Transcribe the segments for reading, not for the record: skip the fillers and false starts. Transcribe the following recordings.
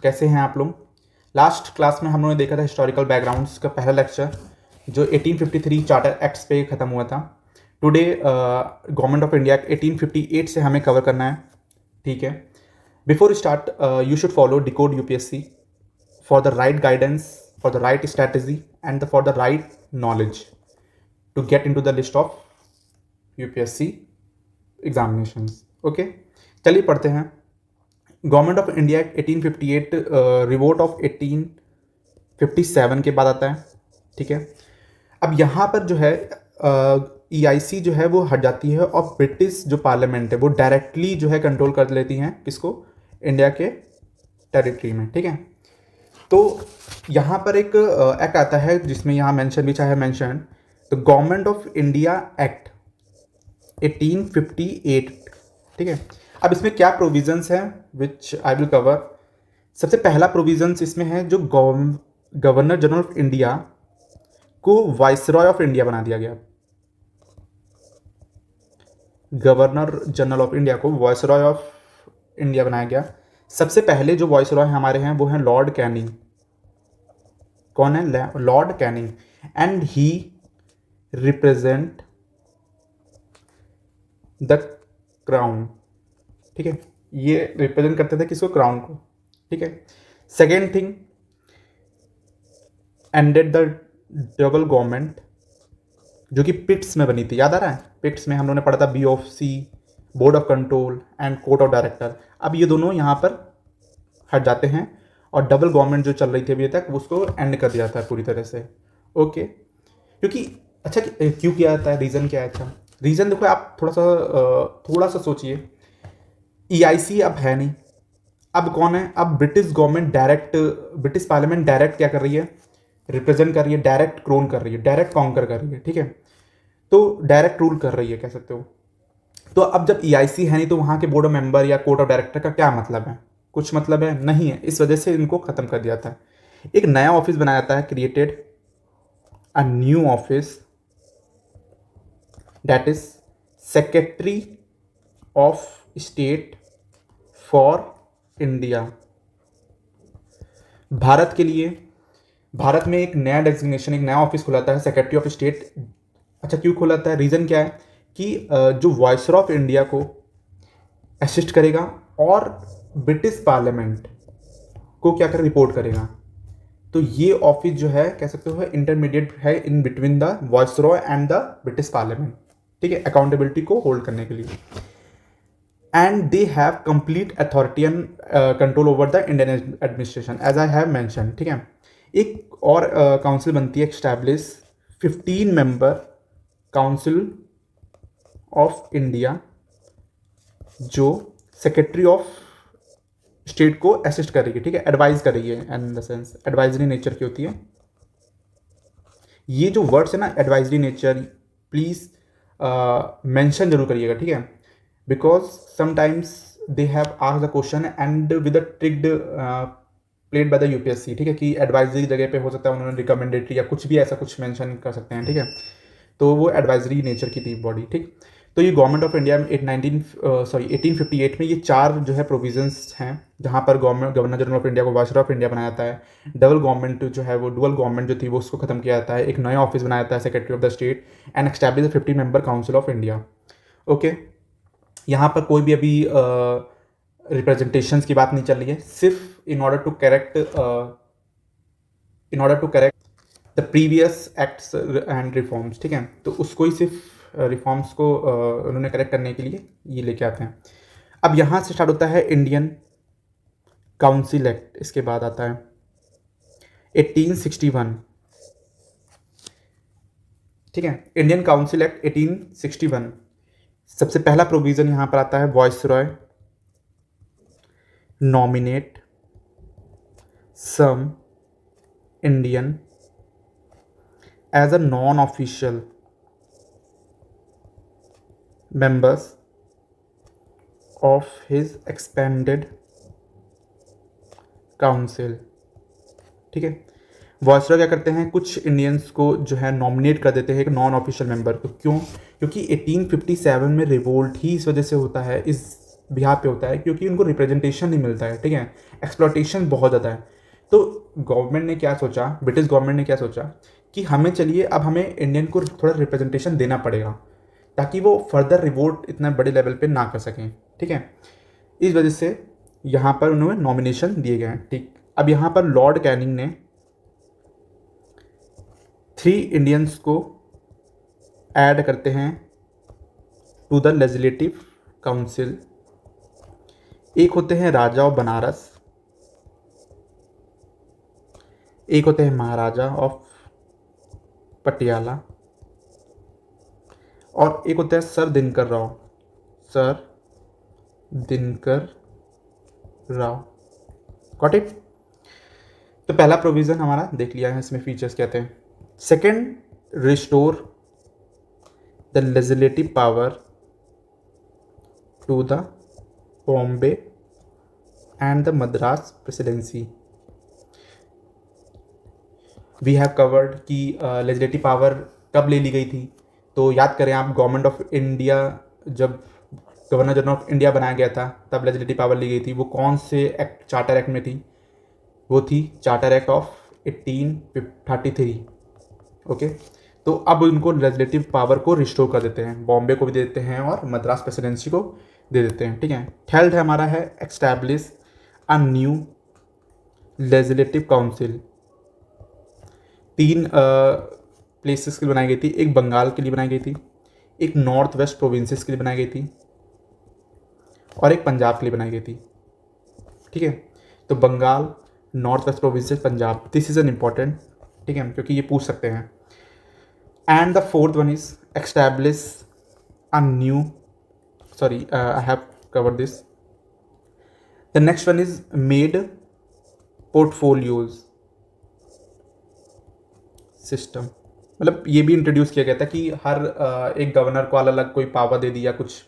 कैसे हैं आप लोग। लास्ट क्लास में हम लोगों ने देखा था हिस्टोरिकल बैकग्राउंड्स का पहला लेक्चर जो 1853 चार्टर एक्ट्स पे ख़त्म हुआ था। टुडे गवर्नमेंट ऑफ इंडिया 1858 से हमें कवर करना है, ठीक है। Before start you should follow decode UPSC for the right guidance, for the right strategy and for the right knowledge to get into the list of UPSC examinations. Okay, चलिए पढ़ते हैं। Government of India Act 1858 revolt of 1857 के बाद आता है, ठीक है। अब यहाँ पर जो है EIC जो है वो हट जाती है और ब्रिटिश जो पार्लियामेंट है वो डायरेक्टली जो है कंट्रोल कर लेती हैं किसको, इंडिया के टेरिटरी में, ठीक है। तो यहाँ पर एक एक्ट आता है जिसमें यहाँ मेंशन भी चाहे mention the government of India Act 1858, ठीक है। अब इसमें क्या प्रोविजंस हैं विच आई विल कवर। सबसे पहला प्रोविजंस इसमें है जो गवर्नर जनरल ऑफ इंडिया को वाइसरॉय ऑफ इंडिया बना दिया गया। गवर्नर जनरल ऑफ इंडिया को वाइसरॉय ऑफ इंडिया बनाया गया। सबसे पहले जो वाइसरॉय हमारे हैं वो हैं लॉर्ड कैनिंग। कौन है? Lord Canning. And he represent the crown, ठीक है। ये रिप्रेजेंट करते थे किसको? क्राउन को, ठीक है। Second thing, ended the double government जो कि पिट्स में बनी थी, याद आ रहा है? पिट्स में हम लोगों ने पढ़ा था BOC, board of control and court of director. अब ये दोनों यहाँ पर हट जाते हैं और डबल गवर्नमेंट जो चल रही थी अभी तक उसको एंड कर दिया जाता है पूरी तरह से, ओके। क्योंकि अच्छा क्यों किया जाता है, रीज़न क्या है? अच्छा रीज़न देखो, आप थोड़ा सा सोचिए। EIC अब है नहीं, अब कौन है? अब British government direct, British parliament direct क्या कर रही है? रिप्रेजेंट कर रही है, डायरेक्ट क्रोन कर रही है, डायरेक्ट कॉन्कर कर रही है, ठीक है। तो डायरेक्ट रूल कर रही है, कह सकते हो। तो अब जब EIC है नहीं तो वहाँ के बोर्ड ऑफ मेंबर या कोर्ट ऑफ डायरेक्टर का क्या मतलब है? कुछ मतलब है नहीं है। इस वजह से इनको ख़त्म कर दिया जाता है। एक नया ऑफिस बनाया जाता है, created a new office that is secretary of state for India. Bharat के लिए, भारत में एक नया डेजिग्नेशन, एक नया ऑफिस खुलाता है, सेक्रेटरी ऑफ स्टेट। अच्छा क्यों खुलाता है? रीज़न क्या है कि जो वाइसरॉय ऑफ इंडिया को असिस्ट करेगा और ब्रिटिश पार्लियामेंट को क्या कर रिपोर्ट करेगा। तो ये ऑफिस जो है कह सकते हो इंटरमीडिएट है in between the viceroy and the British parliament, ठीक है, अकाउंटेबिलिटी को होल्ड करने के लिए। And they have complete authority and control over the Indian administration as I have mention, ठीक है। एक और काउंसिल बनती है establish, 15 member council of India जो सेक्रेटरी ऑफ स्टेट को असिस्ट कर रही है, ठीक है, एडवाइज कर रही है, in the sense advisory nature की होती है। ये जो वर्ड्स है ना एडवाइजरी नेचर, प्लीज मेंशन जरूर करिएगा, ठीक है, because sometimes they have asked the question and with the tricked played by the UPSC, ठीक है, कि एडवाइजरी जगह पे हो सकता है उन्होंने रिकमेंडेटरी या कुछ भी ऐसा कुछ मेंशन कर सकते हैं, ठीक है। तो वो एडवाइजरी नेचर की थी बॉडी, ठीक। तो ये गवर्नमेंट ऑफ इंडिया में 1858 में ये चार जो है प्रोविजंस हैं जहाँ पर गवर्नर जनरल ऑफ इंडिया को वाइसरॉय ऑफ इंडिया बनाया जाता है। डबल गवर्नमेंट जो है वो डुअल गवर्नमेंट जो थी वो उसको खत्म किया जाता है। एक नया ऑफिस बनाया जाता है secretary of the state and establish 50 member council of India, okay. यहाँ पर कोई भी अभी रिप्रेजेंटेशंस की बात नहीं चल रही है, सिर्फ in order to correct the previous acts and reforms, ठीक है। तो उसको ही सिर्फ रिफॉर्म्स को उन्होंने करेक्ट करने के लिए ये लेके आते हैं। अब यहाँ से स्टार्ट होता है इंडियन काउंसिल एक्ट, इसके बाद आता है 1861, ठीक है। इंडियन काउंसिल एक्ट 1861, सबसे पहला प्रोविजन यहाँ पर आता है viceroy nominate some Indian as a non official members of his expanded council, ठीक है। वाइसरॉय क्या करते हैं, कुछ इंडियंस को जो है नॉमिनेट कर देते हैं एक नॉन ऑफिशियल मेंबर को। क्यों? क्योंकि 1857 में रिवोल्ट ही इस वजह से होता है, इस बिहार पे होता है क्योंकि उनको रिप्रेजेंटेशन नहीं मिलता है, ठीक है, एक्सप्लॉटेशन बहुत ज़्यादा है। तो गवर्नमेंट ने क्या सोचा, ब्रिटिश गवर्नमेंट ने क्या सोचा कि हमें चलिए अब हमें इंडियन को थोड़ा रिप्रेजेंटेशन देना पड़ेगा ताकि वो फर्दर रिवोल्ट इतना बड़े लेवल पे ना कर सकें, ठीक है। इस वजह से यहाँ पर उन्होंने नॉमिनेशन दिए गए हैं, ठीक। अब यहाँ पर लॉर्ड कैनिंग ने 3 इंडियंस को ऐड करते हैं टू द लेजिस्लेटिव काउंसिल। एक होते हैं राजा ऑफ बनारस, एक होते हैं महाराजा ऑफ पटियाला, और एक होता है sir Dinkar Rao, sir Dinkar Rao. Got it. तो पहला प्रोविज़न हमारा देख लिया है, इसमें फीचर्स कहते हैं। Second, restore the legislative power to the Bombay and the Madras presidency. We have covered कि लेजिस्लेटिव पावर कब ले ली गई थी। तो याद करें आप, गवर्नमेंट ऑफ इंडिया जब गवर्नर जनरल ऑफ इंडिया बनाया गया था तब लेजिस्लेटिव पावर ली गई थी। वो कौन से एक्ट, चार्टर एक्ट में थी? वो थी चार्टर एक्ट ऑफ 1833। ओके, तो अब उनको लेजिस्लेटिव पावर को रिस्टोर कर देते हैं, बॉम्बे को भी देते हैं और मद्रास प्रेसिडेंसी को दे देते हैं, ठीक है। थर्ड है हमारा है establish a new legislative council. 3 places के लिए बनाई गई थी, एक बंगाल के लिए बनाई गई थी, एक नॉर्थ वेस्ट प्रोविंसेस के लिए बनाई गई थी और एक पंजाब के लिए बनाई गई थी, ठीक है। तो Bengal, north west provinces, Punjab, this is an important, ठीक है, क्योंकि ये पूछ सकते हैं। And the fourth one is establish a new, sorry I have covered this. The next one is made portfolios system. मतलब ये भी इंट्रोड्यूस किया गया था कि हर एक गवर्नर को अलग अलग कोई पावर दे दी, या कुछ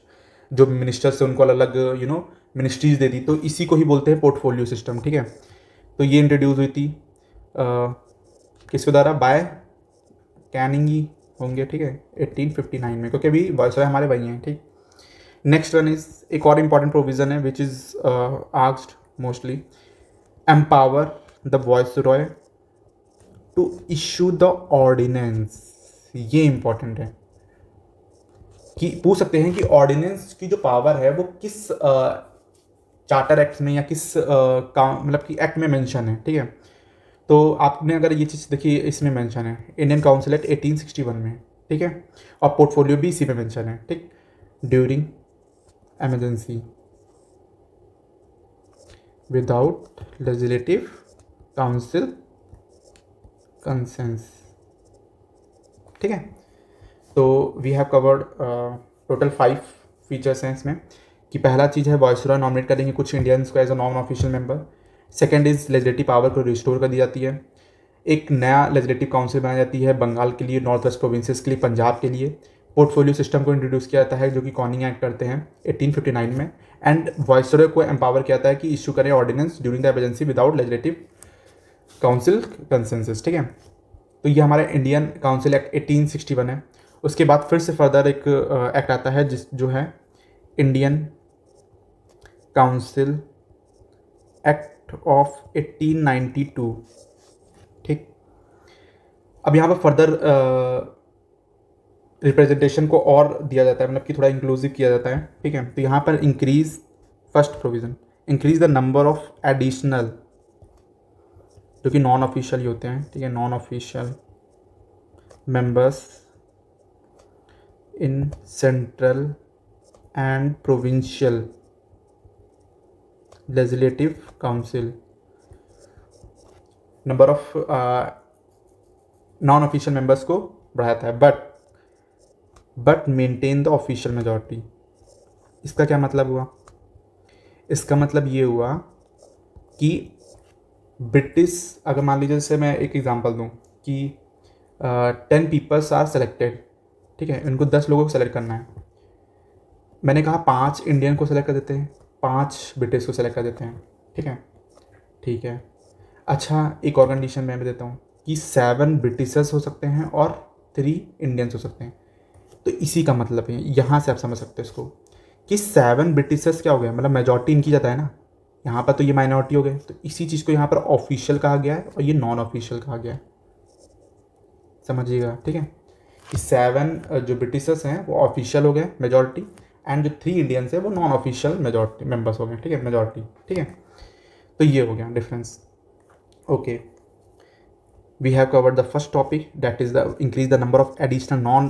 जो मिनिस्टर्स है उनको अलग अलग मिनिस्ट्रीज दे दी। तो इसी को ही बोलते हैं पोर्टफोलियो सिस्टम, ठीक है। तो ये इंट्रोड्यूस हुई थी किसके द्वारा? बाय कैनिंग ही होंगे, ठीक है, 1859 में, क्योंकि अभी वायसरॉय हमारे वही हैं, ठीक। नेक्स्ट वन इज एक और इम्पॉर्टेंट प्रोविजन है which is asked mostly, empower the viceroy to issue the ordinance. ये इंपॉर्टेंट है कि पूछ सकते हैं कि ऑर्डिनेंस की जो पावर है वो किस चार्टर एक्ट में या किस मतलब कि एक्ट में मेंशन है, ठीक है। तो आपने अगर ये चीज़ देखी, इसमें मेंशन है इंडियन काउंसिल एक्ट 1861 में, ठीक है, और पोर्टफोलियो भी इसी में मेंशन है, ठीक। During emergency without legislative council consensus, ठीक है। तो we have covered total 5 features हैं इसमें, कि पहला चीज़ है वायसरॉय नॉमिनेट करेंगे कुछ इंडियंस को as a non official member. Second is legislative power को रिस्टोर कर दी जाती है। एक नया लेजिस्लेटिव काउंसिल बनाई जाती है बंगाल के लिए, नॉर्थ वेस्ट प्रोविंसेस के लिए, पंजाब के लिए। पोर्टफोलियो सिस्टम को इंट्रोड्यूस किया जाता है जो कि कॉनिंग एक्ट करते हैं 1859 में। एंड वायसरॉय को एम्पावर किया जाता है कि इशू करें ordinance during the emergency without legislative council consensus, ठीक है। तो ये हमारा इंडियन काउंसिल एक्ट 1861 है। उसके बाद फिर से फर्दर एक एक्ट आता है जो है इंडियन काउंसिल एक्ट ऑफ 1892, ठीक। अब यहाँ पर फर्दर रिप्रेजेंटेशन को और दिया जाता है, मतलब कि थोड़ा इंक्लूसिव किया जाता है, ठीक है। तो यहाँ पर increase, first provision, increase the number of additional, जो कि नॉन ऑफिशियल ही होते हैं, ठीक है, non official members in central and provincial legislative council. Number of non official members को बढ़ाता है, but maintain the official majority. इसका क्या मतलब हुआ? इसका मतलब ये हुआ कि ब्रिटिश, अगर मान लीजिए जैसे मैं एक एग्जांपल दूं कि 10 पीपल्स आर सेलेक्टेड, ठीक है, इनको 10 लोगों को सेलेक्ट करना है। मैंने कहा 5 इंडियन को सेलेक्ट कर देते हैं, 5 ब्रिटिश को सेलेक्ट कर देते हैं, ठीक है, ठीक है। अच्छा, एक और कंडीशन मैं भी देता हूँ कि 7 ब्रिटिशर्स हो सकते हैं और 3 इंडियंस हो सकते हैं। तो इसी का मतलब है, यहाँ से आप समझ सकते हो इसको कि 7 ब्रिटिशर्स क्या हो गए, मतलब मेजॉरिटी इनकी जाता है ना, यहाँ पर तो ये माइनॉरिटी हो गए, तो इसी चीज़ को यहाँ पर ऑफिशियल कहा गया है और ये नॉन ऑफिशियल कहा गया है, समझिएगा, ठीक है। कि 7 जो ब्रिटिशर्स हैं वो ऑफिशियल हो गए मेजॉरिटी, एंड जो 3 इंडियंस हैं वो नॉन ऑफिशियल मेजॉरिटी मेंबर्स हो गए, ठीक है, मेजॉरिटी, ठीक है। तो ये हो गया difference. Okay, we have covered the first topic, that is the increase the number of additional non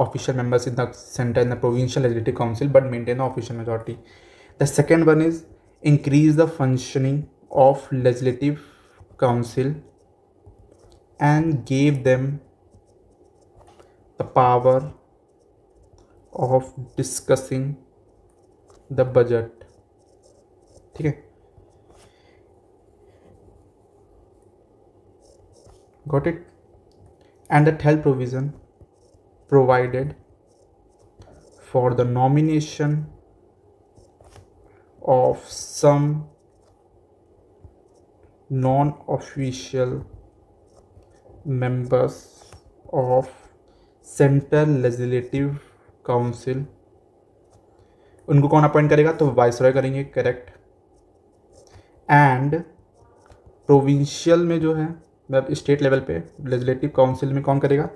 official members in the center and the provincial legislative council but maintain the official majority. The second one is increase the functioning of legislative council and gave them the power of discussing the budget, ठीक है, got it. And the health provision provided for the nomination of some non-official members of Central Legislative Council. उनको कौन appoint करेगा, तो viceroy करेंगे, correct. And provincial में जो है, मतलब स्टेट लेवल पे लेजिस्लेटिव काउंसिल में कौन करेगा,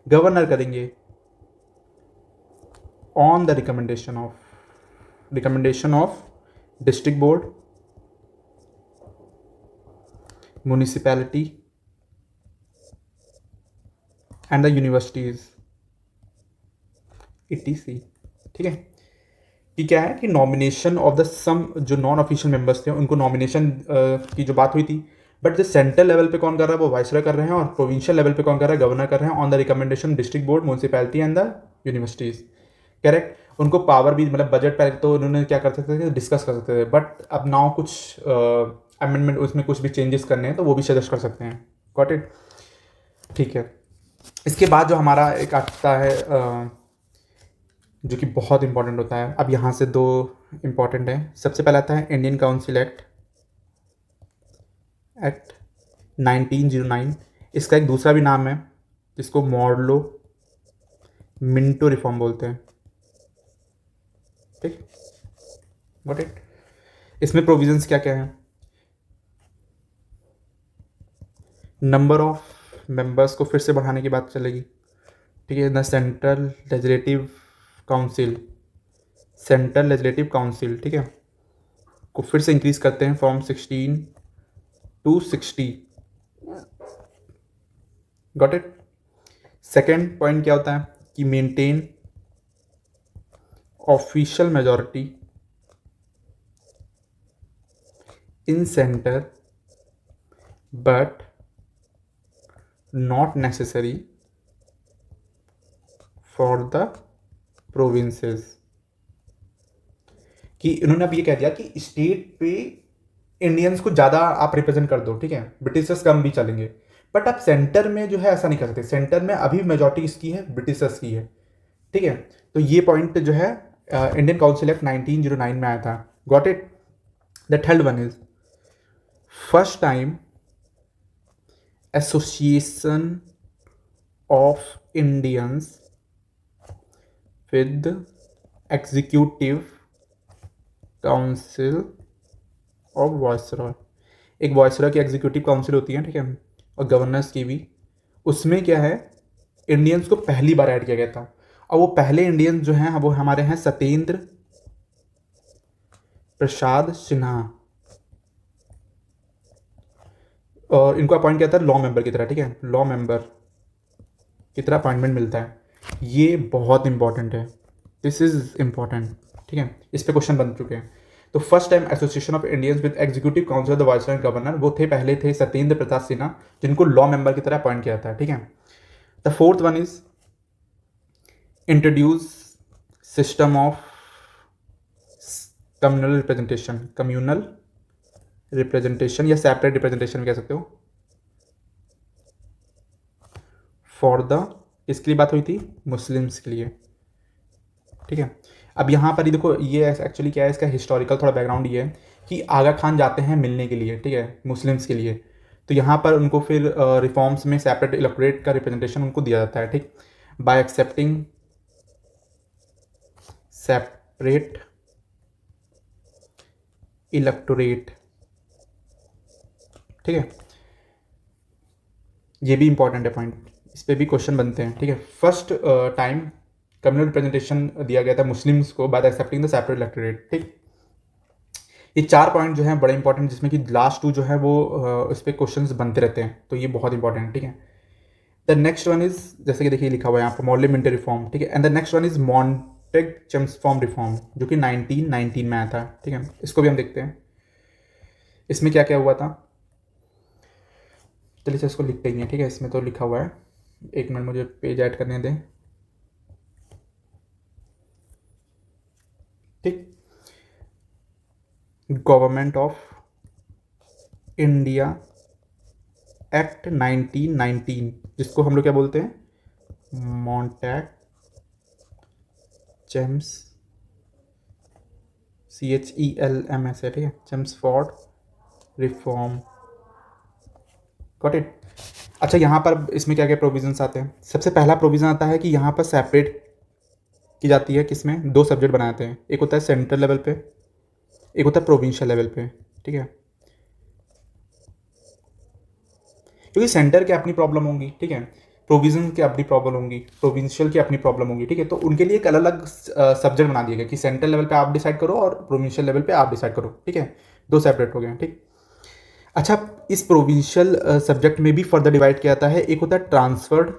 गवर्नर करेंगे, on the recommendation of district board, municipality and the universities ETC, ठीक है। कि क्या है कि नॉमिनेशन ऑफ द सम जो नॉन ऑफिशियल मेंबर्स थे उनको नॉमिनेशन की जो बात हुई थी, बट जो सेंट्रल लेवल पे कौन कर रहा है वो वाइसरॉय कर रहे हैं, और प्रोविंशियल लेवल पे कौन कर रहा है, गवर्नर कर रहे हैं, on the recommendation district board, municipality and the universities, correct. उनको पावर भी, मतलब बजट पहले तो उन्होंने क्या कर सकते थे, डिस्कस कर सकते थे, बट अब नाउ कुछ अमेंडमेंट उसमें कुछ भी चेंजेस करने हैं तो वो भी सजेस्ट कर सकते हैं, गॉट इट, ठीक है। इसके बाद जो हमारा एक आता है जो कि बहुत इंपॉर्टेंट होता है, अब यहाँ से 2 इंपॉर्टेंट है। सबसे पहला आता है इंडियन काउंसिल एक्ट 1909। इसका एक दूसरा भी नाम है जिसको मॉडलो मिंटो रिफॉर्म बोलते हैं, ठीक, गॉट इट। इसमें प्रोविजंस क्या क्या हैं, नंबर ऑफ मेंबर्स को फिर से बढ़ाने की बात चलेगी, ठीक है। द सेंट्रल लेजिस्लेटिव काउंसिल, ठीक है, को फिर से इंक्रीज करते हैं from 16 to 60, got it. Second point क्या होता है कि maintain official majority in centre but not necessary for the provinces. कि इन्होंने अब ये कह दिया कि स्टेट पे इंडियंस को ज़्यादा आप रिप्रेजेंट कर दो, ठीक है, ब्रिटिशर्स कम भी चलेंगे, बट आप सेंटर में जो है ऐसा नहीं कर सकते, सेंटर में अभी मेजॉरिटी किसकी है, ब्रिटिशर्स की है, ठीक है। तो ये पॉइंट जो है इंडियन काउंसिल एक्ट 1909 में आया था, got it. The third one is first time association of Indians with executive council of viceroy. एक वायसरॉय की एग्जीक्यूटिव काउंसिल होती है, ठीक है, और गवर्नर्स की भी। उसमें क्या है, इंडियंस को पहली बार ऐड किया गया था, और वो पहले इंडियंस जो हैं वो हमारे हैं सत्येंद्र प्रसाद सिन्हा, और इनको अपॉइंट किया था लॉ मेंबर की तरह, ठीक है, लॉ मेंबर की तरह अपॉइंटमेंट मिलता है। ये बहुत इंपॉर्टेंट है, दिस इज इम्पॉर्टेंट, ठीक है, इस पे क्वेश्चन बन चुके हैं। तो first time association of Indians with executive council of the viceroy governor, वो थे पहले थे सत्येंद्र प्रसाद सिन्हा, जिनको लॉ मेंबर की तरह अपॉइंट किया था, ठीक है। The fourth one is introduce system of communal representation या सेपरेट रिप्रेजेंटेशन कह सकते हो, फॉर द, इसके लिए बात हुई थी, मुस्लिम्स के लिए, ठीक है। अब यहाँ पर ही देखो, ये एक्चुअली क्या है, इसका हिस्टोरिकल थोड़ा बैकग्राउंड ये है कि आगा खान जाते हैं मिलने के लिए, ठीक है, मुस्लिम्स के लिए, तो यहाँ पर उनको फिर रिफॉर्म्स में सेपरेट इलेक्टोरेट का रिप्रेजेंटेशन उनको दिया जाता है, ठीक, बाय एक्सेप्टिंग सेपरेट इलेक्टोरेट, ठीक है, ये भी इंपॉर्टेंट है पॉइंट, इस पे भी क्वेश्चन बनते हैं, ठीक है। फर्स्ट टाइम कम्युनल रिप्रेजेंटेशन दिया गया था मुस्लिम्स को bye accepting the separate electorate, ठीक। ये 4 पॉइंट जो हैं बड़े इंपॉर्टेंट, जिसमें कि लास्ट 2 जो है वो इस पे क्वेश्चंस बनते रहते हैं, तो ये बहुत इंपॉर्टेंट है, ठीक है। द नेक्स्ट वन इज, जैसे कि देखिए लिखा हुआ है यहाँ पर, मॉर्लेमेंटरी रिफॉर्म, ठीक है। And the next one is Montagu Chelmsford reform, जो कि 1919 में आया था, ठीक है। इसको भी हम देखते हैं, इसमें क्या क्या हुआ था। चलिए सर इसको लिखते ही हैं, ठीक है, इसमें तो लिखा हुआ है, एक मिनट मुझे पेज ऐड करने दें, ठीक। गवर्नमेंट ऑफ इंडिया एक्ट 1919, जिसको हम लोग क्या बोलते हैं, मॉन्टेग चेम्स, CHELMS है, ठीक है, चेम्सफोर्ड रिफॉर्म, गॉट इट। अच्छा, यहाँ पर इसमें क्या क्या प्रोविजंस आते हैं। सबसे पहला प्रोविज़न आता है कि यहाँ पर सेपरेट की जाती है, किसमें 2 सब्जेक्ट बनाए जाते हैं, एक होता है सेंट्रल लेवल पे, एक होता है प्रोविंशियल लेवल पे, ठीक है। क्योंकि सेंटर की अपनी प्रॉब्लम होंगी, ठीक है, प्रोविजन की अपनी प्रॉब्लम होंगी, प्रोविंशियल की अपनी प्रॉब्लम होगी, ठीक है, तो उनके लिए एक अलग अलग सब्जेक्ट बना दिया गया कि सेंट्रल लेवल पे आप डिसाइड करो और प्रोविंशियल लेवल पे आप डिसाइड करो, ठीक है, 2 सेपरेट हो गए, ठीक। अच्छा, इस प्रोविंशियल सब्जेक्ट में भी फर्दर डिवाइड किया जाता है, एक होता है ट्रांसफर्ड,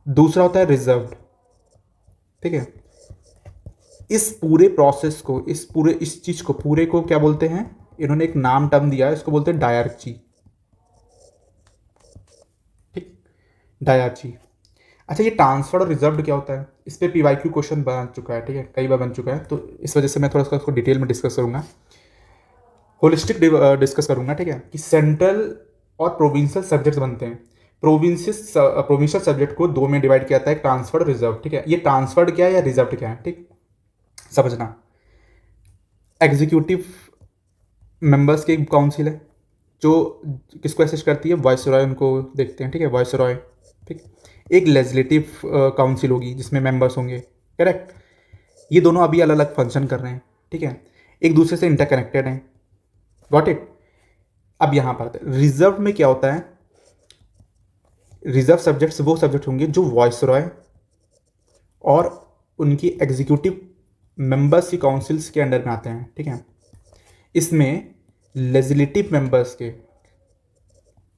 दूसरा होता है रिजर्व्ड, ठीक है। इस पूरे प्रोसेस को, इस चीज को पूरे को क्या बोलते हैं, इन्होंने एक नाम टर्म दिया है, इसको बोलते हैं डायरची, ठीक, डायरची। अच्छा, ये ट्रांसफर्ड और रिजर्व्ड क्या होता है, इस पे PYQ क्वेश्चन बन चुका है, ठीक है, कई बार बन चुका है, तो इस वजह से मैं थोड़ा सा इसको डिटेल में डिस्कस करूंगा, होलिस्टिक डिस्कस करूंगा, ठीक है, कि सेंट्रल और प्रोविंशियल सब्जेक्ट्स बनते हैं। प्रोविंशियल सब्जेक्ट को 2 में डिवाइड किया जाता है, ट्रांसफर्ड, रिजर्व, ठीक है। ये ट्रांसफर्ड क्या है या रिजर्व क्या है, ठीक, समझना। एग्जीक्यूटिव मेंबर्स की काउंसिल है जो किसको असिस्ट करती है, वाइसरॉय, उनको देखते हैं, ठीक है, वाइसरॉय, ठीक। एक लेजिस्लेटिव काउंसिल होगी जिसमें मेंबर्स होंगे, करेक्ट। ये दोनों अभी अलग अलग फंक्शन कर रहे हैं, ठीक है, एक दूसरे से इंटरकनेक्टेड हैं, गॉट इट। अब यहाँ पर रिजर्व में क्या होता है, रिजर्व सब्जेक्ट्स वो सब्जेक्ट होंगे जो वाइसरॉय और उनकी एग्जीक्यूटिव मेंबर्स की काउंसिल्स के अंडर में आते हैं, ठीक है। इसमें लेजिस्लेटिव मेंबर्स के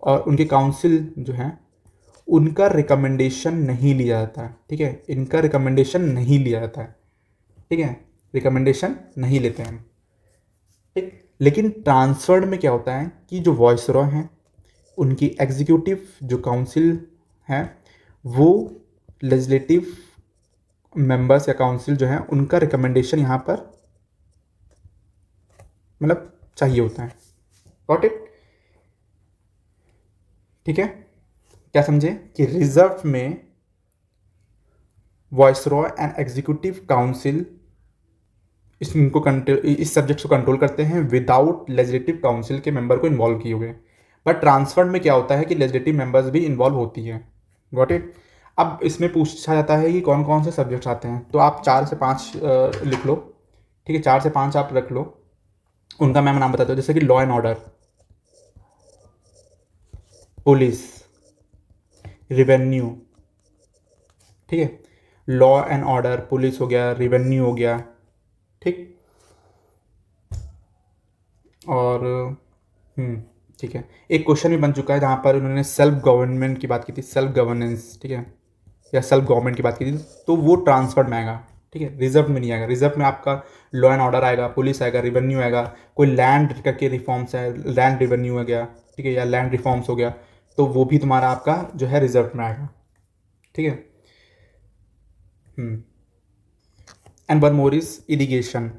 और उनके काउंसिल जो हैं उनका रिकमेंडेशन नहीं लिया जाता है, ठीक है, इनका रिकमेंडेशन नहीं लिया जाता है, ठीक है, रिकमेंडेशन नहीं लेते हैं, ठीक। लेकिन ट्रांसफर्ड में क्या होता है कि जो वॉइसरॉय हैं उनकी एग्जीक्यूटिव जो काउंसिल है वो लेजिस्लेटिव मेंबर्स या काउंसिल जो है उनका रिकमेंडेशन यहाँ पर मतलब चाहिए होता है, गॉट इट, ठीक है। क्या समझे कि रिजर्व में वॉइसरॉय एंड एग्जीक्यूटिव काउंसिल इस सब्जेक्ट को कंट्रोल करते हैं विदाउट लेजिस्लेटिव काउंसिल के मेंबर को इन्वॉल्व किए हुए। बट ट्रांसफर में क्या होता है कि लेजिस्लेटिव मेंबर्स भी इन्वॉल्व होती हैं, गॉट इट। अब इसमें पूछा जाता है कि कौन कौन से सब्जेक्ट्स आते हैं, तो आप 4 से 5 लिख लो, ठीक है, 4 से 5 आप रख लो, उनका मैं नाम बताता हूँ, जैसे कि law and order, police, revenue, ठीक है, लॉ एंड ऑर्डर, पुलिस हो गया, रिवेन्यू हो गया, ठीक। और ठीक है, एक क्वेश्चन भी बन चुका है जहाँ पर उन्होंने सेल्फ गवर्नमेंट की बात की थी, सेल्फ गवर्नेंस, ठीक है, या सेल्फ गवर्नमेंट की बात की थी, तो वो ट्रांसफर्ड में आएगा, ठीक है, रिजर्व में नहीं आएगा। रिजर्व में आपका लॉ एंड ऑर्डर आएगा, पुलिस आएगा, रिवेन्यू आएगा, कोई लैंड के रिफॉर्म्स है, लैंड रिवेन्यू हो गया, ठीक है, या लैंड रिफॉर्म्स हो गया, तो वो भी तुम्हारा आपका जो है रिजर्व में आएगा, ठीक है। And one more is irrigation,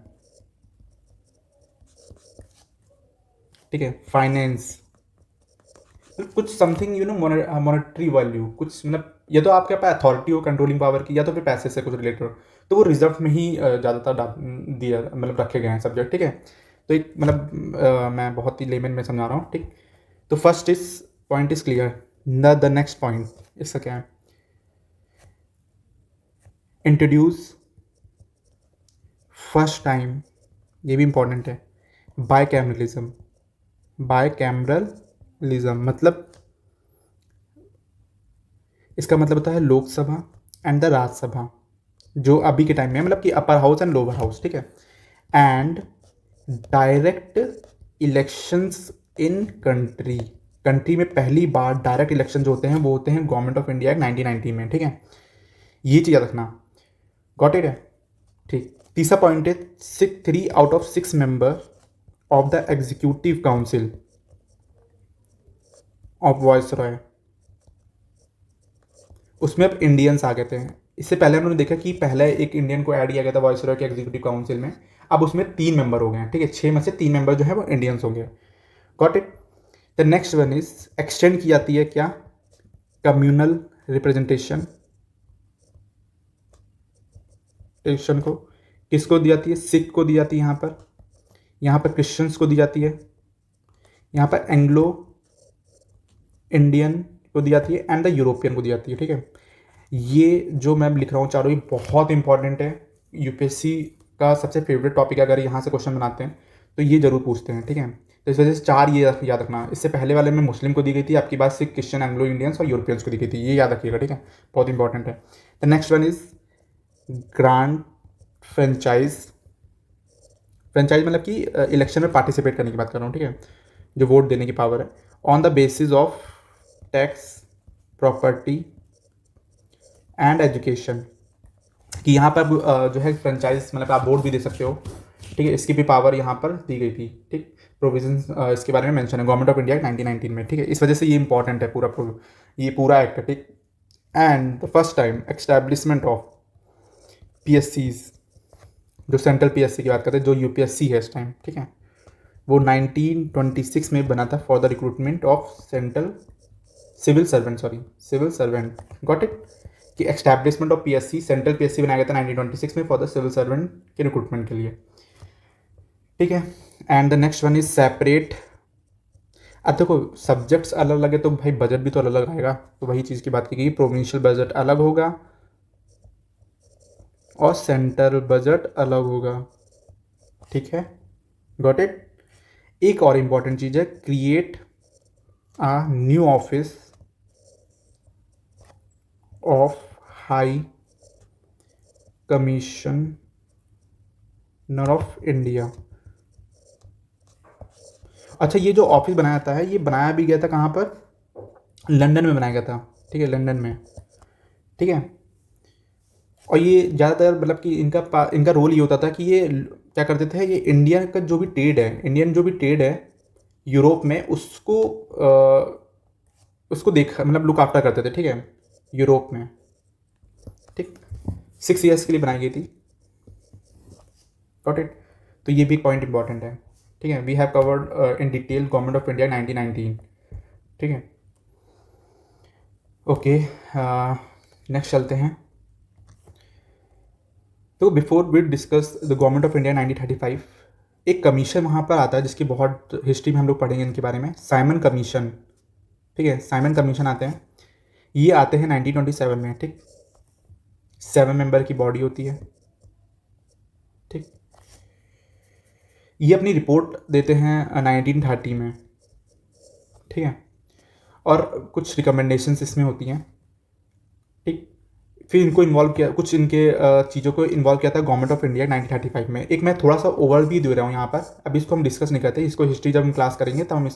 ठीक है, फाइनेंस, कुछ समथिंग मॉनेटरी वैल्यू, कुछ मतलब या तो आपके पास अथॉरिटी हो कंट्रोलिंग पावर की, या तो फिर पैसे से कुछ रिलेटेड हो, तो वो रिजर्व में ही ज़्यादातर दिया मतलब रखे गए हैं सब्जेक्ट, ठीक है। तो एक मतलब मैं बहुत ही लेमन में समझा रहा हूँ, ठीक। तो फर्स्ट इस point is clear. The next point इसका क्या है, इंट्रोड्यूस फर्स्ट टाइम, ये भी इम्पोर्टेंट है, बायकैमरलिज्म। बायकैमरलिज्म मतलब, इसका मतलब होता है लोकसभा एंड द राज्यसभा, जो अभी के टाइम में है, मतलब कि upper house and lower house, ठीक है। And direct elections in country, country में पहली बार डायरेक्ट इलेक्शन जो होते हैं वो होते हैं गवर्नमेंट ऑफ इंडिया 1990 में, ठीक है। ये चीज़ याद रखना, गॉट इट है, ठीक। तीसरा पॉइंट है 3 out of 6 member of the executive council of viceroy, उसमें अब इंडियंस आ गए थे। इससे पहले उन्होंने देखा कि पहले एक इंडियन को ऐड किया गया था वॉइसरॉय के एग्जीक्यूटिव काउंसिल में, अब उसमें 3 मेंबर हो गए हैं, ठीक है। 6 में से 3 मेंबर जो है वो इंडियंस हो गए, got it. The next one is extend की जाती है क्या, कम्युनल रिप्रेजेंटेशन को किसको दी जाती है, सिख को दी जाती है यहाँ पर क्रिश्चियंस को दी जाती है, यहाँ पर एंग्लो इंडियन को दी जाती है, एंड द यूरोपियन को दी जाती है, ठीक है। ये जो मैं लिख रहा हूँ चारों, ये बहुत इंपॉर्टेंट है, यूपीएससी का सबसे फेवरेट टॉपिक है। अगर यहाँ से क्वेश्चन बनाते हैं तो ये जरूर पूछते हैं, ठीक है। तो इस वजह से 4 ये याद रखना। इससे पहले वाले में मुस्लिम को दी गई थी, आपकी बात सिख, क्रिश्चियन, एंग्लो इंडियंस और यूरोपियंस को दी गई थी, ये याद रखिएगा, ठीक है, बहुत इंपॉर्टेंट है। The next one is grand franchise. Franchise मतलब कि इलेक्शन में पार्टिसिपेट करने की बात कर रहा हूँ, ठीक है, जो वोट देने की पावर है, on the basis of tax, property and education, कि यहाँ पर जो है फ्रेंचाइज मतलब आप वोट भी दे सकते हो, ठीक है, इसकी भी पावर यहाँ पर दी गई थी, ठीक। प्रोविजन इसके बारे में मेंशन है गवर्नमेंट ऑफ इंडिया 1919 में, ठीक है। इस वजह से ये इंपॉर्टेंट है ये पूरा एक्ट, ठीक। And the first time establishment of पीएससीज, जो सेंट्रल पीएससी की बात करते हैं, जो यूपीएससी है इस टाइम, ठीक है, वो 1926 में बना था for the recruitment of civil servant, got it, कि establishment of PSC, central PSC बनाया गया था 1926 में फॉर द सिविल सर्वेंट के रिक्रूटमेंट के लिए, ठीक है। And the next one is separate. अब देखो सब्जेक्ट्स अलग अलग है तो भाई बजट भी तो अलग अलग आएगा, तो वही चीज़ की बात की गई, प्रोविंशियल बजट अलग होगा और सेंट्रल बजट अलग होगा, ठीक है, गॉट इट। एक और इम्पॉर्टेंट चीज़ है, create a new office of high commissioner of India. अच्छा, ये जो ऑफिस बनाया जाता है, ये बनाया भी गया था कहाँ पर, लंदन में बनाया गया था, ठीक है, लंदन में, ठीक है। और ये ज़्यादातर मतलब कि इनका रोल ये होता था कि ये क्या करते थे, ये इंडिया का जो भी ट्रेड है यूरोप में, उसको देख मतलब लुक आफ्टर करते थे, ठीक है, यूरोप में, ठीक। 6 ईयर्स के लिए बनाई गई थी, गॉट इट। तो ये भी पॉइंट इंपॉर्टेंट है, ठीक है। We have covered in detail Government of India 1919, ठीक है, ओके। नेक्स्ट चलते हैं। तो before we discuss the government of India 1935, एक कमीशन वहाँ पर आता है जिसकी बहुत हिस्ट्री में हम लोग पढ़ेंगे इनके बारे में, साइमन कमीशन, ठीक है, साइमन कमीशन आते हैं, ये आते हैं 1927 में, ठीक। 7 मेंबर की बॉडी होती है, ठीक। ये अपनी रिपोर्ट देते हैं 1930 में, ठीक है, और कुछ रिकमेंडेशंस इसमें होती हैं, ठीक। फिर इनको इन्वॉल्व किया, कुछ इनके चीज़ों को इन्वॉल्व किया था गवर्नमेंट ऑफ इंडिया 1935 में। एक मैं थोड़ा सा ओवरव्यू दे रहा हूँ यहाँ पर, अभी इसको हम डिस्कस नहीं करते, इसको हिस्ट्री जब हम क्लास करेंगे तब हम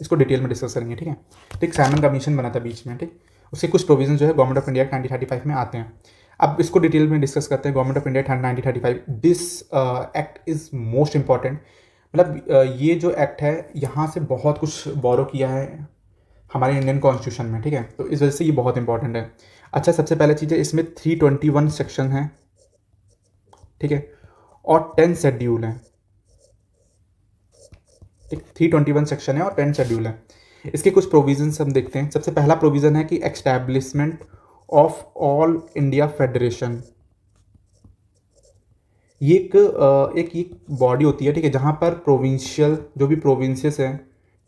इसको डिटेल में डिस्कस करेंगे, ठीक है। ठीक, साइमन कमीशन बना था बीच में, ठीक, उसके कुछ प्रोविजन जो है गवर्नमेंट ऑफ इंडिया 1935 में आते हैं। अब इसको डिटेल में डिस्कस करते हैं। Government of India 1935, this act is most important, मतलब ये जो एक्ट है यहाँ से बहुत कुछ बोरो किया है हमारे इंडियन कॉन्स्टिट्यूशन में, ठीक है, तो इस वजह से ये बहुत इंपॉर्टेंट है। अच्छा, सबसे पहले चीज़ है, इसमें 321 सेक्शन है, ठीक है, और 10 शेड्यूल हैं, ठीक, 321 सेक्शन है और 10 शेड्यूल है। इसके कुछ प्रोविजंस हम देखते हैं। सबसे पहला प्रोविज़न है कि establishment of all India federation. ये एक बॉडी होती है, ठीक है, जहाँ पर प्रोविंशियल जो भी प्रोविंसेस हैं,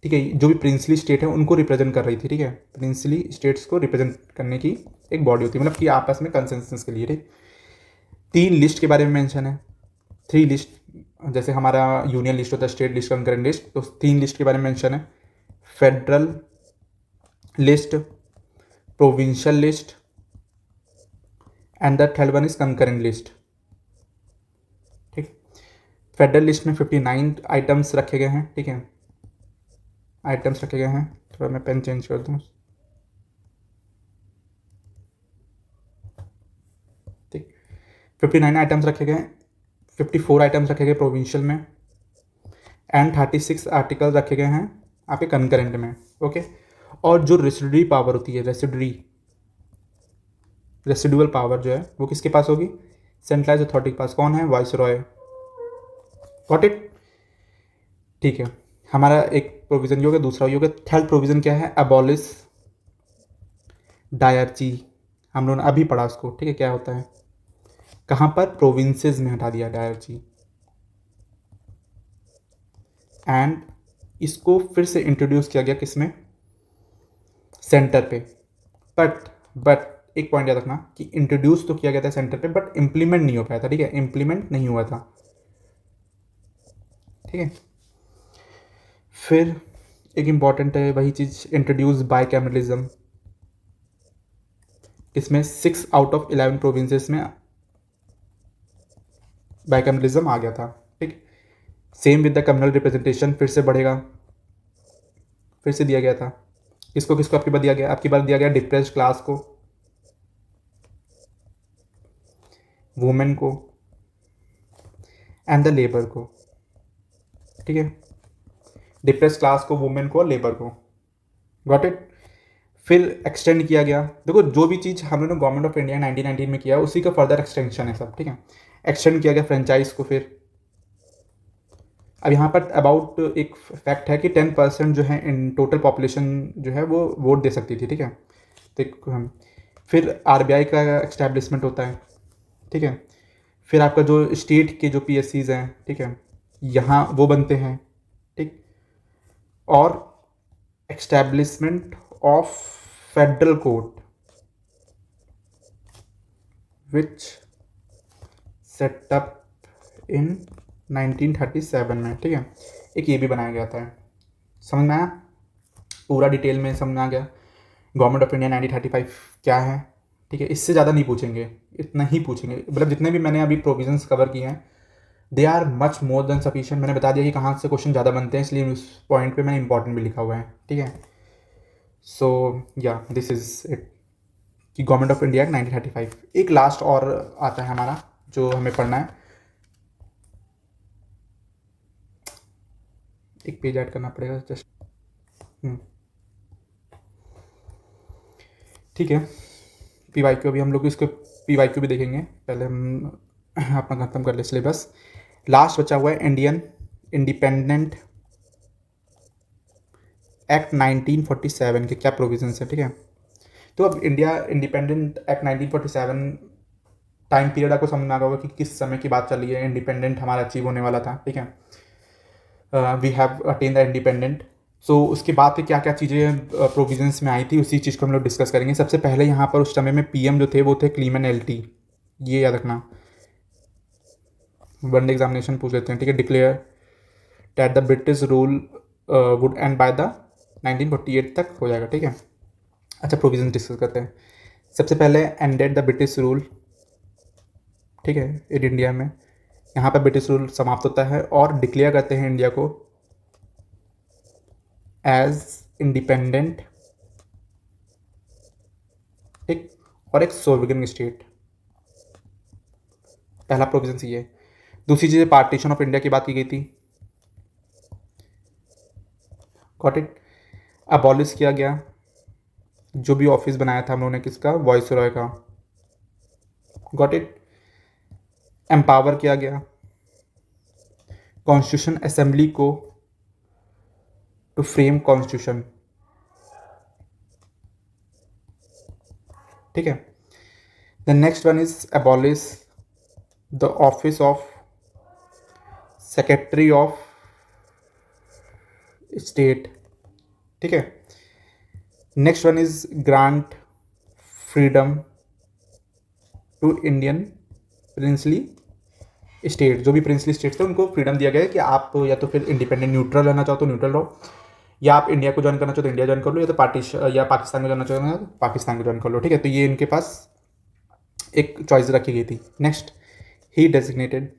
ठीक है, जो भी प्रिंसली स्टेट है उनको रिप्रेजेंट कर रही थी, ठीक है, प्रिंसली स्टेट्स को रिप्रेजेंट करने की एक बॉडी होती है, मतलब कि आपस में कंसेंसस के लिए, ठीक। 3 लिस्ट के बारे में मेंशन है, 3 लिस्ट, जैसे हमारा यूनियन लिस्ट होता है, स्टेट लिस्ट, कंकरेंट लिस्ट, तो 3 लिस्ट के बारे में मेंशन है, federal list, provincial list and the third one is concurrent list. ठीक, फेडरल लिस्ट में 59 आइटम्स रखे गए हैं। ठीक है, आइटम्स रखे गए हैं, थोड़ा मैं पेन चेंज कर दूँ। ठीक, 59 आइटम्स रखे गए हैं, 54 आइटम्स रखे गए प्रोविंशियल में एंड 36 आर्टिकल रखे गए हैं आपके कंकरेंट में। ओके, और जो रेसिडुअरी पावर होती है, रेसिडुअल पावर जो है वो किसके पास होगी? सेंट्रलाइज अथॉरिटी के पास। कौन है? वाइसरॉय। Got it? ठीक है, हमारा एक प्रोविजन ये हो गया। दूसरा ये हो गया, थर्ड प्रोविजन क्या है? अबॉलिश डायरची। हम लोगों ने अभी पढ़ा उसको। ठीक है, क्या होता है? कहाँ पर? प्रोविंसेस में हटा दिया डायरची, एंड इसको फिर से इंट्रोड्यूस किया गया किसमें? सेंटर पे। बट एक पॉइंट याद रखना कि इंट्रोड्यूस तो किया गया था सेंटर पे, बट इम्प्लीमेंट नहीं हो पाया था। ठीक है, इम्प्लीमेंट नहीं हुआ था। ठीक है, फिर एक इम्पॉर्टेंट है वही चीज़, इंट्रोड्यूस बाइकैमरलिज्म। इसमें 6 आउट ऑफ 11 प्रोविंसेस में बाइकैमरलिज्म आ गया था। ठीक, same with the communal representation, फिर से बढ़ेगा, फिर से दिया गया था। किसको किसको आपकी बार दिया गया? आपकी बार दिया गया डिप्रेस्ड क्लास को, वुमेन को एंड द लेबर को। ठीक है, डिप्रेस्ड क्लास को, वुमेन को और लेबर को। Got it? फिर एक्सटेंड किया गया। देखो, जो भी चीज़ हम लोगों ने गवर्नमेंट ऑफ इंडिया 1919 में किया उसी का फर्दर एक्सटेंशन है सब। ठीक है, एक्सटेंड किया गया फ्रेंचाइज को। फिर अब यहाँ पर अबाउट एक फैक्ट है कि 10% जो है इन टोटल पॉपुलेशन जो है वो वोट दे सकती थी। ठीक है, तो फिर आरबीआई का एस्टैब्लिशमेंट होता है। ठीक है, फिर आपका जो स्टेट के जो पीएससीज हैं, ठीक है, यहाँ वो बनते हैं। ठीक, और establishment of federal court which set up in 1937 में। ठीक है, एक ये भी बनाया गया था। समझ में आया? पूरा डिटेल में समझ में आ गया गवर्नमेंट ऑफ इंडिया 1935 क्या है। ठीक है, इससे ज़्यादा नहीं पूछेंगे, इतना ही पूछेंगे। मतलब जितने भी मैंने अभी प्रोविजंस कवर किए हैं, they are much more than sufficient. मैंने बता दिया कि कहाँ से क्वेश्चन ज़्यादा बनते हैं, इसलिए उस पॉइंट पे मैंने इंपॉर्टेंट भी लिखा हुआ है। ठीक है, सो या दिस इज़ इट कि गवर्नमेंट ऑफ इंडिया 1935। एक लास्ट और आता है हमारा जो हमें पढ़ना है, एक पेज ऐड करना पड़ेगा जस्ट। ठीक है, पीवाईक्यू अभी हम लोग इसको पीवाईक्यू भी देखेंगे, पहले हम अपना खत्म कर ले सिलेबस। लास्ट बचा हुआ है इंडियन इंडिपेंडेंट एक्ट 1947 के क्या प्रोविजंस है। ठीक है, तो अब India independent act 1947 time period आपको समझ में आ गया होगा कि किस समय की बात चल रही है, इंडिपेंडेंट हमारा अचीव होने वाला था। ठीक है, we have attain the independent. So उसके बाद फिर क्या क्या चीज़ें प्रोविजंस में आई थी, उसी चीज़ को हम लोग डिस्कस करेंगे। सबसे पहले यहाँ पर उस समय में पीएम जो थे वो थे क्लीमन एल्टी, ये याद रखना, वनडे एग्जामिनेशन पूछ लेते हैं। ठीक है, declare that the British rule would and by the 1948 तक हो जाएगा। ठीक है, अच्छा प्रोविजन डिस्कस करते हैं। सबसे पहले एंडेड द ब्रिटिश रूल। ठीक है, इन इंडिया में यहाँ पर ब्रिटिश रूल समाप्त होता है और डिक्लेयर करते हैं इंडिया को एज इंडिपेंडेंट, ठीक, और एक सोवरेन स्टेट। पहला प्रोविजन ये। दूसरी चीज़ पार्टीशन ऑफ इंडिया की बात की गई थी। Got it? अबॉलिश किया गया जो भी ऑफिस बनाया था हम लोगों ने, किसका? वाइसरॉय का। Got it? एम्पावर किया गया कॉन्स्टिट्यूशन असेंबली को टू फ्रेम कॉन्स्टिट्यूशन। ठीक है, the next one is abolish the office of secretary of state. ठीक है, next one is grant freedom to Indian princely state, जो भी प्रिंसली स्टेट्स थे उनको फ्रीडम दिया गया है कि आप या तो फिर इंडिपेंडेंट न्यूट्रल रहना चाहो तो न्यूट्रल रहो, या आप इंडिया को ज्वाइन करना चाहो तो इंडिया ज्वाइन कर लो, या तो पाकिस्तान को जाना चाहो तो पाकिस्तान को ज्वाइन कर लो, ठीक है। तो ये इनके पास एक चॉइस रखी गई थी। Next, he designated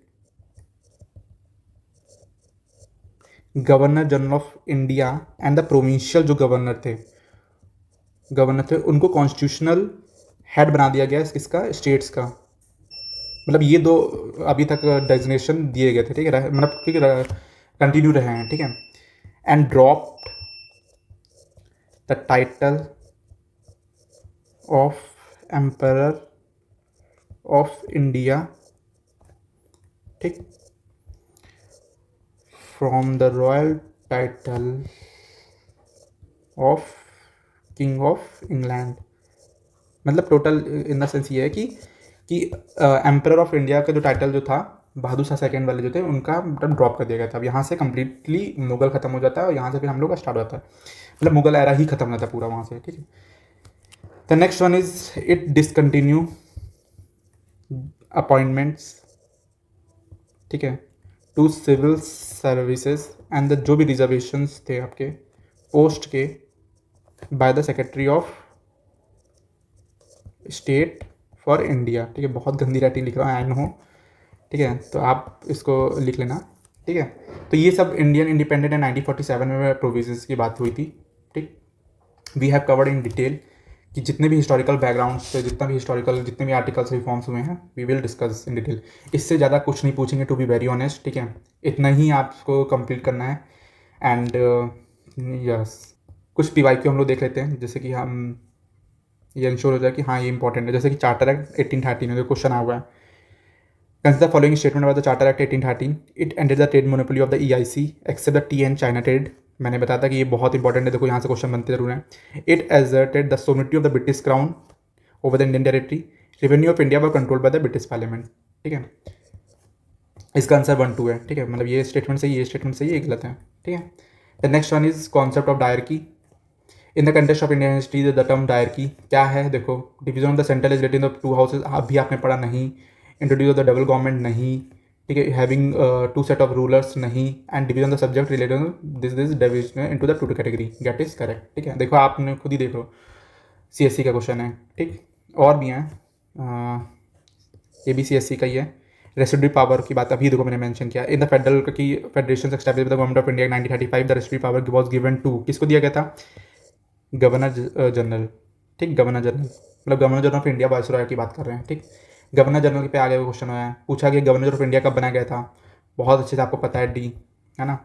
governor general of India and the provincial जो गवर्नर थे उनको कॉन्स्टिट्यूशनल हेड बना दिया गया इसका स्टेट्स का। मतलब ये दो अभी तक डेजिग्नेशन दिए गए थे, ठीक है, मतलब ठीक है, कंटिन्यू रहे हैं, ठीक है। And dropped the title of emperor of India, ठीक, from the royal title of king of England. मतलब टोटल इन द सेंस ये है कि एम्परर ऑफ इंडिया का जो टाइटल जो था बहादुर शाह सेकेंड वाले जो थे उनका मतलब ड्रॉप कर दिया गया था। अब यहाँ से कम्प्लीटली मुगल खत्म हो जाता है और यहाँ से फिर हम लोग का स्टार्ट होता है, मतलब मुगल एरा ही खत्म होता है पूरा वहाँ से, ठीक है। The next one is it discontinue appointments, ठीक है, टू सिविल सर्विसेज एंड जो भी रिजर्वेशंस थे आपके पोस्ट के by the secretary of state for India, ठीक है। बहुत गंदी राइटिंग लिख रहा हूँ, आई नो, ठीक है, तो आप इसको लिख लेना, ठीक है। तो ये सब इंडियन इंडिपेंडेंट एंड 1947 में प्रोविजंस की बात हुई थी, ठीक। We have covered in detail कि जितने भी हिस्टोरिकल बैकग्राउंड से जितने भी आर्टिकल्स रिफॉर्म्स हुए हैं we will discuss in detail. इससे ज़्यादा कुछ नहीं पूछेंगे, टू बी वेरी ऑनेस्ट, ठीक है। इतना ही आपको कंप्लीट करना है। एंड यस, कुछ PYQ हम लोग देख लेते हैं, जैसे कि हम ये इंश्योर हो जाए कि हाँ ये इंपॉर्टेंट है। जैसे कि चार्टर एक्ट 1813 में जो क्वेश्चन आया हुआ है, consider following statement about the Charter Act 1813, it ended the trade monopoly of the EIC except the tea and China trade. मैंने बताया था कि ये बहुत इंपॉर्टेंट है, देखो यहाँ से क्वेश्चन बनते जरूर हैं। It asserted the sovereignty of the British crown over the Indian territory, revenue of India were controlled by the British parliament, ठीक है। इसका आंसर 1, 2 है, ठीक है। मतलब ये स्टेटमेंट सही, ये स्टेटमेंट सही, ये गलत है, ठीक है। The next one is concept of dyarchy in the context of Indian history. The term dyarchy क्या है, देखो, division of the central is related the two houses, अभी आपने पढ़ा नहीं। इंट्रोड्यूस द डबल गवर्नमेंट नहीं, ठीक है। हैविंग 2 सेट ऑफ रूलर्स नहीं, and division the subject related this division into the 2 category, get is correct, ठीक है। देखो आपने खुद ही देखो, CSC का क्वेश्चन है, ठीक। और भी हैं, ये भी CSC का ही है। रेसिडुअरी पावर की बात अभी देखो मैंने मेंशन किया। इन द फेडरल की federation established by the government of India 1935, the residuary power was given to, किसको दिया गया था, गवर्नर जनरल, ठीक। गवर्नर जनरल मतलब governor general of India, viceroy की बात कर रहे हैं, ठीक। गवर्नर जनरल पे आगे क्वेश्चन आया, पूछा कि गवर्नर ऑफ इंडिया कब बनाया गया था, बहुत अच्छे से आपको पता है, डी, है ना।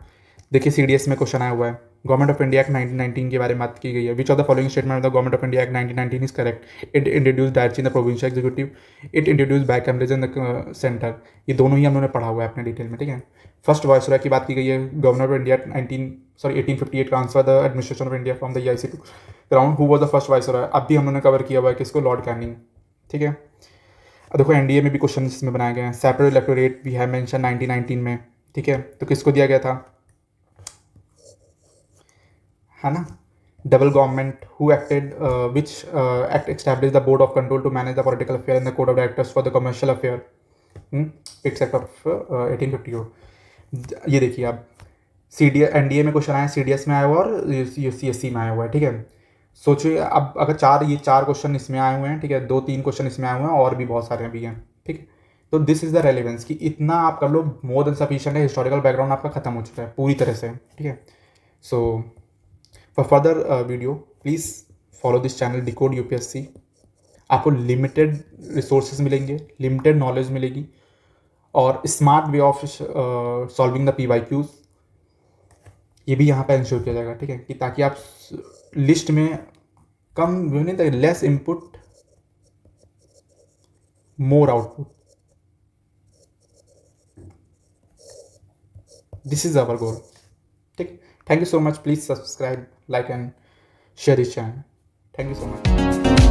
देखिए CDS में क्वेश्चन आया हुआ है, गवर्नमेंट ऑफ इंडिया एक्ट 1919 के बारे में बात की गई है। Which of the following statement of the government of India Act 1919 is correct, it introduce directly in the provincial executive, it introduce bicameralism in the centre. ये दोनों ही हम लोगों ने पढ़ा हुआ है अपने डिटेल में, ठीक है। फर्स्ट वायसरॉय की बात की गई है, governor of India 1858 transfer the administration of India from the EIC to crown, who was the first viceroy, अब भी हम लोगों ने कवर किया हुआ है किसको, लॉर्ड कैनिंग, ठीक है। अब देखो NDA में भी क्वेश्चन इसमें बनाए गए हैं। Separate electorate we have mention 1919 में, ठीक है, तो किसको दिया गया था, है ना, double government, who acted which act establish the board of control to manage the political affair in the court of directors for the commercial affair, it's act of 1854। ये देखिए आप, NDA में क्वेश्चन आया, CDS में आया हुआ और CSC में आया हुआ है, ठीक है। सोचिए अब अगर ये चार क्वेश्चन इसमें आए हुए हैं, ठीक है, 2-3 क्वेश्चन इसमें आए हुए हैं और भी बहुत सारे भी हैं, ठीक है। तो दिस इज़ द रेलिवेंस कि इतना आप कर लो, मोर देन सफिशिएंट है। हिस्टोरिकल बैकग्राउंड आपका खत्म हो चुका है पूरी तरह से, ठीक है। So for further video please follow this channel decode UPSC। आपको लिमिटेड रिसोर्सेज मिलेंगे, लिमिटेड नॉलेज मिलेगी और smart way of solving the PYQs ये भी यहाँ पे इंश्योर किया जाएगा, ठीक है, कि ताकि आप लिस्ट में कम नहीं, less input more output, this is our goal, ठीक। Thank you so much, please subscribe, like and share this channel, thank you so much.